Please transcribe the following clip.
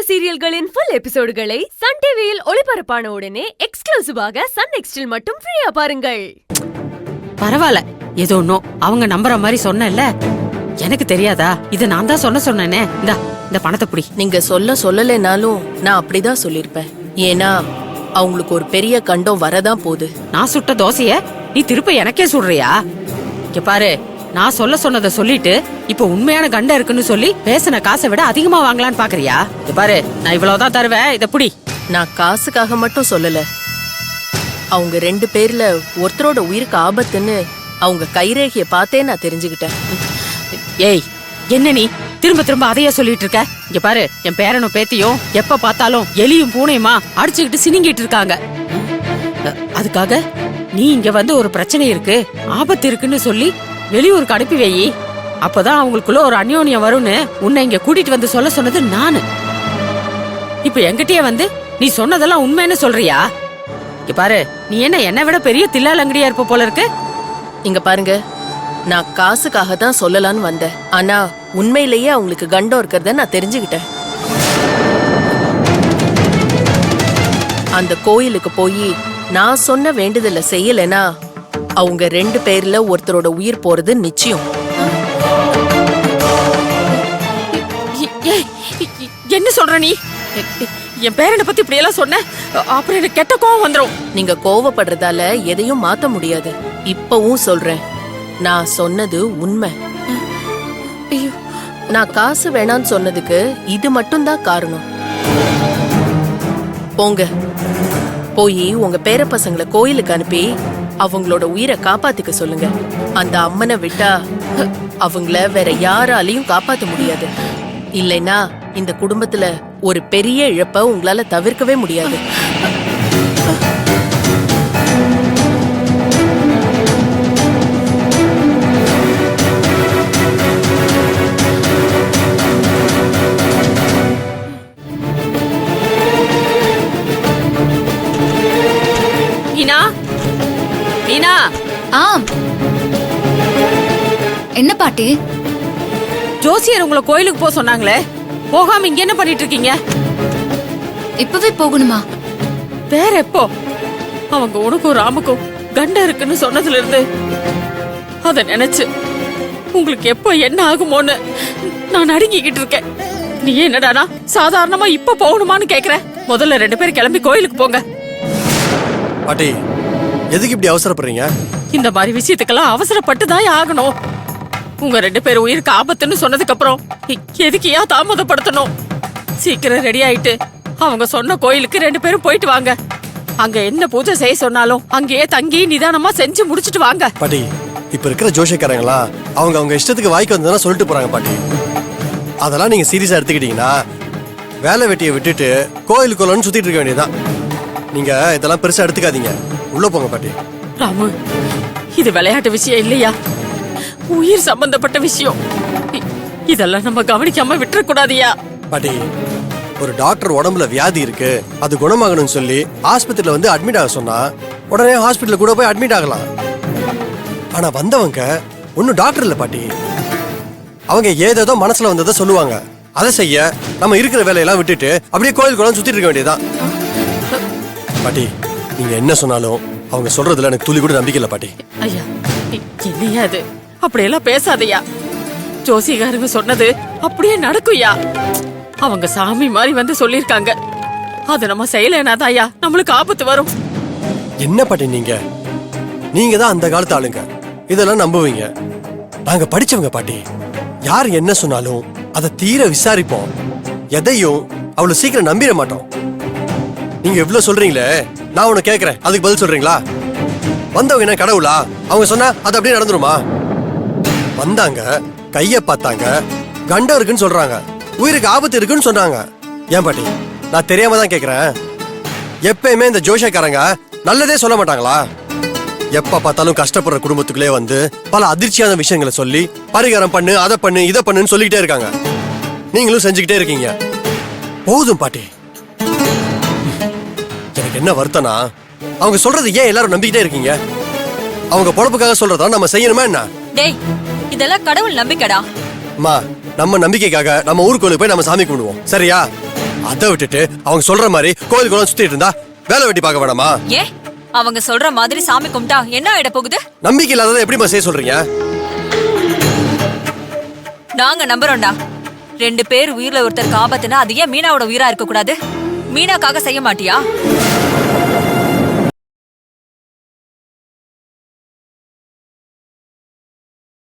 சீரியல்களின் full எபிசோடுகளை Sun டிவியில் ஒளிபரப்பான உடனே எக்ஸ்க்ளூசிவாக சன் நெக்ஸ்டில் மட்டும் ஃப்ரீயா பாருங்கள். பரவாயில்ல, ஏதோ ஒன்னும் அவங்க நம்புற மாதிரி சொன்னேன்ல. எனக்கு தெரியாதா? இத நான் தான் சொன்னேனே. இந்த பணத்தை புடி. நீங்க சொல்லலைனாலும் நான் அப்படிதான் சொல்லிருப்பேன். ஏன்னா அவங்களுக்கு ஒரு பெரிய கண்டம் வரதான் போகுது. நான் சுட்ட தோசைய நீ திருப்ப எனக்கே சுடுறியா? இங்க பாரு, நான் சொன்னதை சொல்லிட்டு இப்ப உண்மையான கண்டம் இருக்குன்னு சொல்லி பேசின காசை விட அதிகமா வாங்கலான்னு பாக்குறியா? இங்க பாரு, நான் இவ்வளவுதான் தருவேன், இத புடி. நான் காசுக்காக மட்டும் சொல்லல. அவங்க 2 பேர்ல ஒருத்தரோட உயிருக்கு ஆபத்துன்னு அவங்க கைரேகைய பார்த்தே நான் தெரிஞ்சுக்கிட்டேன். ஏய், என்ன நீ திரும்ப திரும்ப அதையே சொல்லிட்டு இருக்க? இங்க பாரு, என் பேரனும் பேத்தியும் எப்ப பார்த்தாலும் எலியும் பூனையுமா அடிச்சுக்கிட்டு சினிங்கிட்டு இருக்காங்க. அதுக்காக நீ இங்க வந்து ஒரு பிரச்சனை இருக்கு, ஆபத்து இருக்குன்னு சொல்லி வெளியூருக்கு அனுப்பி வையி. அப்பதான் அவங்களுக்குள்ள ஒரு அந்யோன்யம் வரும்னு உன்னை இங்க கூட்டிட்டு வந்து சொல்ல சொன்னது நானு. இப்ப என்கிட்டயே வந்து நீ சொன்னதெல்லாம் உண்மைன்னு சொல்றியா? இங்க பாரு, நீ என்ன விட பெரிய தில்லாலங்கடியா இருப்ப போல இருக்கு. இங்க பாருங்க, நான் காசுக்காக தான் சொல்லலான்னு வந்தேன். ஆனா உண்மையிலேயே அவங்களுக்கு கண்டம் இருக்கிறத நான் தெரிஞ்சுக்கிட்டேன். அந்த கோயிலுக்கு போய் நான் சொன்ன வேண்டுதல செய்யலனா அவங்க 2 பேர்ல ஒருத்தரோட உயிர் போறது நிச்சயம். என்ன சொல்ற நீ? என் பேரனை பத்தி இப்படி எல்லாம் சொன்ன, அப்புறம் எனக்கு கெட்ட கோவம் வந்துரும். நீங்க கோவப்படுறதால எதையும் மாத்த முடியாது. இப்பவும் சொல்றேன், நான் சொன்னது உண்மை. நான் காசு வேணான்னு சொன்னதுக்கு இது மட்டும்தான் காரணம். போங்க, போய் உங்க பேர பசங்களை கோயிலுக்கு அனுப்பி அவங்களோட உயிரை காப்பாத்திக்க சொல்லுங்க. அந்த அம்மனை விட்டா அவங்கள வேற யாராலையும் காப்பாத்த முடியாது. இல்லைன்னா இந்த குடும்பத்துல ஒரு பெரிய இழப்ப உங்களால தவிர்க்கவே முடியாது. மீனா, ஆம். என்ன பாட்டி? ஜோசியர் உங்களை கோயிலுக்கு போக சொன்னாங்களே, போகாம இங்க என்ன பண்ணிட்டு இருக்கீங்க? இப்பவே போகணுமா? வேற எப்போ? அவங்க உனக்கும் ராமுக்கும் கண்டம் இருக்குன்னு சொன்னதுல இருந்து அத நினைச்சு உங்களுக்கு எப்போ என்ன ஆகுமோன்னு நான் நடுங்கிக்கிட்டு இருக்கேன். நீ என்னடானா சாதாரணமா இப்ப போகணுமான்னு கேக்குற? முதல்ல 2 பேரும் கிளம்பி கோயிலுக்கு போங்க. பாட்டி, எதுக்கு இப்படி அவசரப்படுறீங்க? இந்த மாதிரி விஷயத்துக்கெல்லாம் அவசரப்பட்டு தான் ஆகணும். உங்க 2 பேரும் உயிருக்கு ஆபத்துன்னு சொன்னதுக்கு அப்புறம் எதுக்கு ஏன் தாமதப்படுத்தணும்? சீக்கிரம் ரெடி ஆயிட்டு அவங்க சொன்ன கோயிலுக்கு 2 பேரும் போயிட்டு வாங்க. அங்க என்ன பூஜை செய்ய சொன்னாலும் அங்கேயே தங்கி நிதானமா செஞ்சு முடிச்சிட்டு வாங்க. பாட்டி, இப்ப இருக்கிற ஜோஷக்காரங்களா அவங்க இஷ்டத்துக்கு வாய்க்கு வந்ததுன்னா சொல்லிட்டு போறாங்க பாட்டி. அதெல்லாம் நீங்க சீரியஸா எடுத்துக்கிட்டீங்கன்னா வேலை வெட்டியை விட்டுட்டு கோயிலுக்குள்ளன்னு சுத்திட்டு இருக்க வேண்டியதுதான். நீங்க இதெல்லாம் பெருசா எடுத்துக்காதீங்க, உள்ள போங்க பாட்டி. ராமு, இது விளையாட்டு விஷயம் இல்லையா, உயிர் சம்பந்தப்பட்ட விஷயம். இதெல்லாம் நம்ம கவனிக்காம விட்டுற கூடாதியா? பாட்டி, ஒரு டாக்டர் உடம்புல வியாதி இருக்கு, அது குணமாகணும்னு சொல்லி ஆஸ்பத்திரியில வந்து அட்மிட் ஆக சொன்னா உடனே ஹாஸ்பிட்டல் கூட போய் அட்மிட் ஆகலாம். ஆனா வந்தவங்க ஒன்னும் டாக்டர் இல்ல பாட்டி. அவங்க ஏதேதோ மனசுல வந்ததை சொல்லுவாங்க. அதை செய்ய நம்ம இருக்கிற வேலையெல்லாம் விட்டுட்டு அப்படியே கோயிலுக்குள்ள சுத்திட்டு இருக்க வேண்டியதுதான். பாட்டி, நீங்க என்ன சொன்னாலும் அவங்க சொல்றதுல எனக்கு துளி கூட நம்பிக்கை இல்ல பாட்டி. ஐயா, என்னையா அது? அப்படியெல்லாம் பேசாதையா. ஜோசிகாரங்க சொன்னது அப்படியே நடக்கும்யா. அவங்க சாமி மாதிரி வந்து சொல்லிருக்காங்க. அது நம்ம செய்யலனாதாயா நம்மளுக்கு ஆபத்து வரும். என்ன பாட்டி நீங்க தான் அந்த காலத்து ஆளுங்க, இதெல்லாம் நம்புவீங்க. நாங்க படிச்சவங்க பாட்டி. யார் என்ன சொன்னாலும் அதை தீர விசாரிப்போம். எதையும் அவ்வளவு சீக்கிரம் நம்பிட மாட்டோம். நீங்க எவ்வளவு சொல்றீங்களே, நான் உன்னை கேட்கிறேன், அதுக்கு பதில் சொல்றீங்களா? வந்தவங்க என்ன கடவுளா? அவங்க சொன்னா அது அப்படியே நடந்துருமா? வந்தாங்க, கைய பார்த்தாங்க, கண்டம் இருக்குன்னு சொல்றாங்க, உயிருக்கு ஆபத்து இருக்குன்னு சொன்னாங்க. ஏன் பாட்டி, நான் தெரியாம தான் கேக்குறேன். எப்பயுமே இந்த ஜோஷக்காரங்க நல்லதே சொல்ல மாட்டாங்களா? எப்ப பார்த்தாலும் கஷ்டப்படுற குடும்பத்துக்குள்ளே வந்து பல அதிர்ச்சியான விஷயங்களை சொல்லி பரிகாரம் பண்ணு, அதை பண்ணு, இதை பண்ணுன்னு சொல்லிக்கிட்டே இருக்காங்க. நீங்களும் செஞ்சுக்கிட்டே இருக்கீங்க. போதும் பாட்டி. எனக்கு என்ன வருத்தனா, அவங்க சொல்றது ஏன் எல்லாரும் நம்பிக்கிட்டே இருக்கீங்க? அவங்க பொழப்புக்காக சொல்றதா நம்ம செய்யணுமா என்ன? டேய், இதெல்லாம் கடவுள் நம்பிக்கைடா. அம்மா, நம்ம நம்பிக்கைக்காக நம்ம ஊருக்குள்ள போய் நம்ம சாமி கும்பிடுவோம், சரியா? அதை விட்டுட்டு அவங்க சொல்ற மாதிரி கோயில் குளம் சுத்திட்டு இருந்தா வேலை வெட்டி பார்க்க வேணாமா? ஏன் அவங்க சொல்ற மாதிரி சாமி கும்பிட்டா என்ன ஆயிட போகுது? நம்பிக்கை இல்லாததை எப்படிமா செய்ய சொல்றீங்க? நாங்க நம்புறோம்டா. 2 பேர் உயிர்ல ஒருத்தருக்கு ஆபத்துனா அது ஏன் மீனாவோட உயிரா இருக்க கூடாது? மீனாக்காக செய்ய மாட்டியா?